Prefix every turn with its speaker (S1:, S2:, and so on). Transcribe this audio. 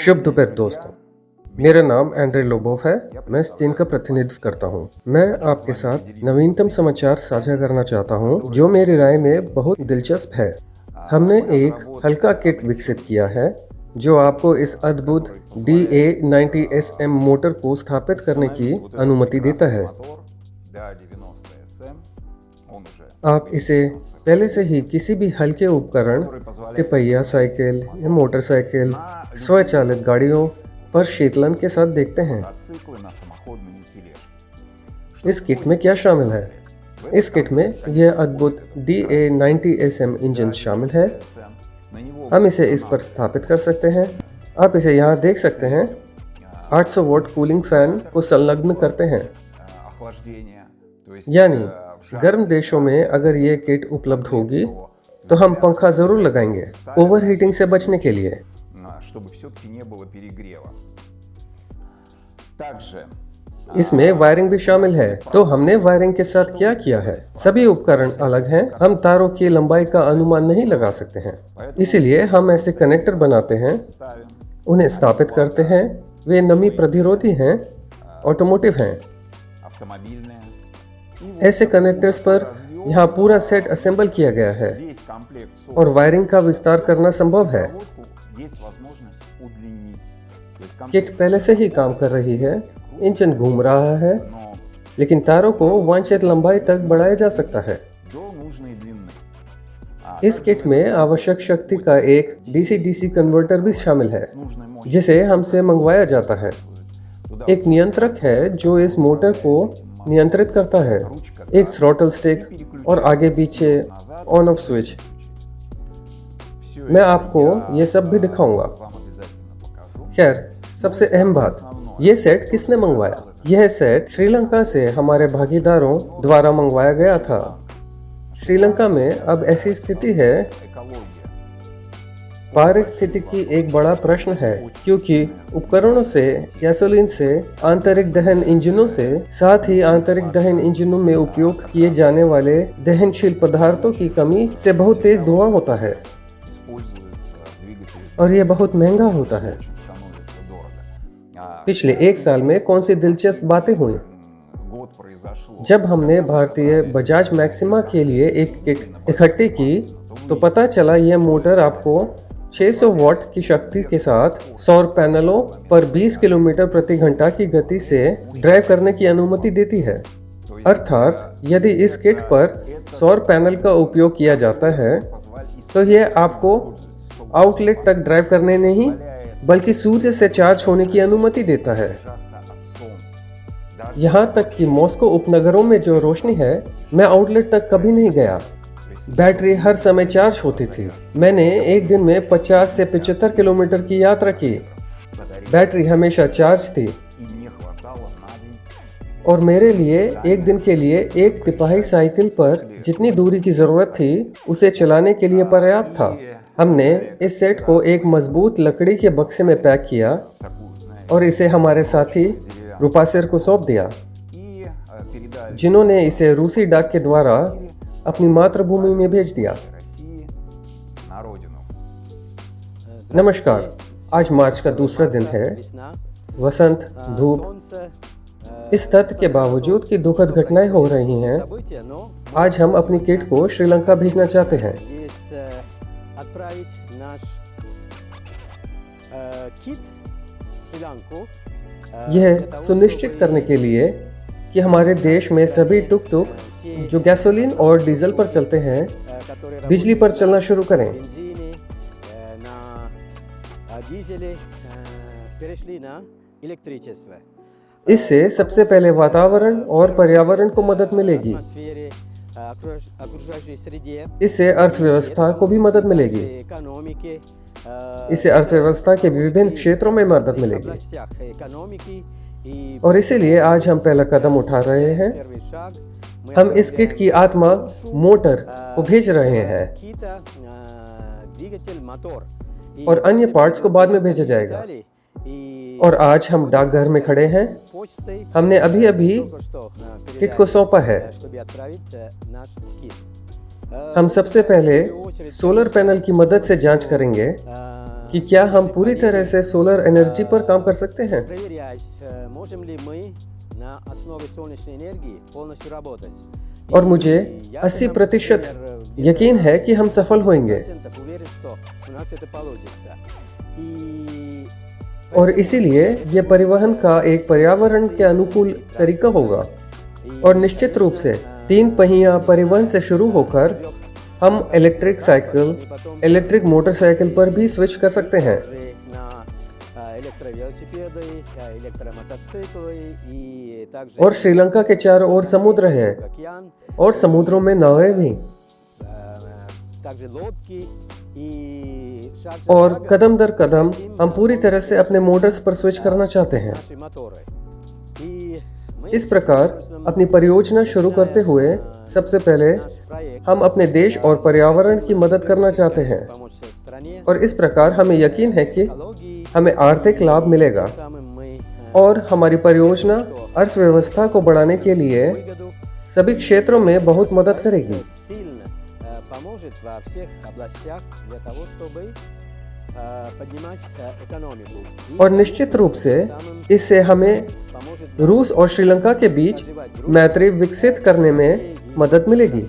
S1: शुभ दोपहर दोस्तों, मेरा नाम एंड्रे लोबोव है। मैं चीन का प्रतिनिधित्व करता हूँ। मैं आपके साथ नवीनतम समाचार साझा करना चाहता हूँ जो मेरी राय में बहुत दिलचस्प है। हमने एक हल्का किट विकसित किया है जो आपको इस अद्भुत DA90SM मोटर को स्थापित करने की अनुमति देता है। आप इसे पहले से ही किसी भी हल्के उपकरण, तिपहिया साइकिल या मोटरसाइकिल, स्वचालित गाड़ियों पर शीतलन के साथ देखते हैं। इस किट में क्या शामिल है? इस किट में यह अद्भुत DA90SM इंजन शामिल है। हम इसे इस पर स्थापित कर सकते हैं। आप इसे यहाँ देख सकते हैं। 800 वोल्ट कूलिंग फैन को संलग्न करते हैं, यानी गर्म देशों में अगर ये किट उपलब्ध होगी तो हम पंखा जरूर लगाएंगे ओवरहीटिंग से बचने के लिए। इसमें वायरिंग भी शामिल है। तो हमने वायरिंग के साथ क्या किया है? सभी उपकरण अलग हैं। हम तारों की लंबाई का अनुमान नहीं लगा सकते हैं, इसीलिए हम ऐसे कनेक्टर बनाते हैं, उन्हें स्थापित करते हैं। वे नमी प्रतिरोधी हैं, ऑटोमोटिव हैं। ऐसे कनेक्टर्स पर यहाँ पूरा सेट असेंबल किया गया है और वायरिंग का विस्तार करना संभव है। किट पहले से ही काम कर रही है। इंजन घूम रहा है, लेकिन तारों को वांछित लंबाई तक बढ़ाया जा सकता है। इस किट में आवश्यक शक्ति का एक DC-DC कन्वर्टर भी शामिल है जिसे हमसे मंगवाया जाता है। एक नियंत्रक है जो इस मोटर को नियंत्रित करता है, एक थ्रॉटल स्टिक और आगे पीछे ऑन ऑफ स्विच। मैं आपको ये सब भी दिखाऊंगा। खैर, सबसे अहम बात, ये सेट किसने मंगवाया? यह सेट श्रीलंका से हमारे भागीदारों द्वारा मंगवाया गया था। श्रीलंका में अब ऐसी स्थिति है, पारिस्थितिकी एक बड़ा प्रश्न है, क्योंकि उपकरणों से, गैसोलीन से, आंतरिक दहन इंजनों से, साथ ही आंतरिक दहन इंजनों में उपयोग किए जाने वाले दहनशील पदार्थों की कमी से बहुत तेज धुआं होता है और यह बहुत महंगा होता है। पिछले 1 साल में कौन सी दिलचस्प बातें हुई? जब हमने भारतीय बजाज मैक्सिमा के लिए एक किट इकट्ठी की तो पता चला यह मोटर आपको 600 वॉट की शक्ति के साथ सौर पैनलों पर 20 किलोमीटर प्रति घंटा की गति से ड्राइव करने की अनुमति देती है। अर्थात यदि इस किट पर सौर पैनल का उपयोग किया जाता है तो यह आपको आउटलेट तक ड्राइव करने नहीं बल्कि सूर्य से चार्ज होने की अनुमति देता है। यहाँ तक कि मॉस्को उपनगरों में जो रोशनी है, मैं आउटलेट तक कभी नहीं गया। बैटरी हर समय चार्ज होती थी। मैंने एक दिन में 50 से 75 किलोमीटर की यात्रा की। बैटरी हमेशा चार्ज थी और मेरे लिए एक दिन के लिए एक तिपाही साइकिल पर जितनी दूरी की जरूरत थी उसे चलाने के लिए पर्याप्त था। हमने इस सेट को एक मजबूत लकड़ी के बक्से में पैक किया और इसे हमारे साथी रुपासिर को सौंप दिया, जिन्होंने इसे रूसी डाक के द्वारा अपनी मातृभूमि में भेज दिया। नमस्कार, आज मार्च का दूसरा दिन है। वसंत, धूप। इस तथ्य के बावजूद कि दुखद घटनाएं हो रही हैं, आज हम अपनी किट को श्रीलंका भेजना चाहते हैं। यह सुनिश्चित करने के लिए कि हमारे देश में सभी टुक टुक जो गैसोलीन और डीजल पर चलते हैं, बिजली पर चलना शुरू करें। इससे सबसे पहले वातावरण और पर्यावरण को मदद मिलेगी। इससे अर्थव्यवस्था को भी मदद मिलेगी। इससे अर्थव्यवस्था के विभिन्न क्षेत्रों में मदद मिलेगी और इसीलिए आज हम पहला कदम उठा रहे हैं। हम इस किट की आत्मा मोटर को भेज रहे हैं और अन्य पार्ट्स को बाद में भेजा जाएगा। और आज हम डाकघर में खड़े हैं। हमने अभी अभी किट को सौंपा है। हम सबसे पहले सोलर पैनल की मदद से जांच करेंगे कि क्या हम पूरी तरह से सोलर एनर्जी पर काम कर सकते हैं
S2: проверять, можем ли мы на основе солнечной энергии полностью работать.
S1: और मुझे 80% यकीन है कि हम सफल होंगे
S2: Уверен, что у нас это получится. И
S1: और इसीलिए ये परिवहन का एक पर्यावरण के अनुकूल तरीका होगा और निश्चित रूप से 3 पहिया परिवहन से शुरू होकर हम इलेक्ट्रिक साइकिल, इलेक्ट्रिक मोटरसाइकिल पर भी स्विच कर सकते हैं
S2: на электровелосипеды, электромотоциклы и также
S1: और श्रीलंका के चारों ओर समुद्र है
S2: океан,
S1: और समुद्रों में नावें भी
S2: также лодки и
S1: और कदम दर कदम हम पूरी तरह से अपने मोटर्स पर स्विच करना चाहते हैं
S2: наши моторы. И мы
S1: इस प्रकार अपनी परियोजना शुरू करते हुए सबसे पहले
S2: наш проект
S1: हम अपने देश और पर्यावरण की मदद करना चाहते हैं
S2: помочь стране,
S1: और इस प्रकार हमें यकीन है कि
S2: экологии,
S1: हमें आर्थिक लाभ मिलेगा
S2: самым мы
S1: और हमारी परियोजना अर्थव्यवस्था को बढ़ाने के लिए
S2: выгоду
S1: सभी क्षेत्रों में बहुत मदद करेगी
S2: сильно поможет во всех областях для того, чтобы поднимать экономику. И
S1: और निश्चित रूप से
S2: самым
S1: इससे हमें
S2: поможет
S1: रूस और श्रीलंका के बीच मैत्री विकसित करने में मदद मिलेगी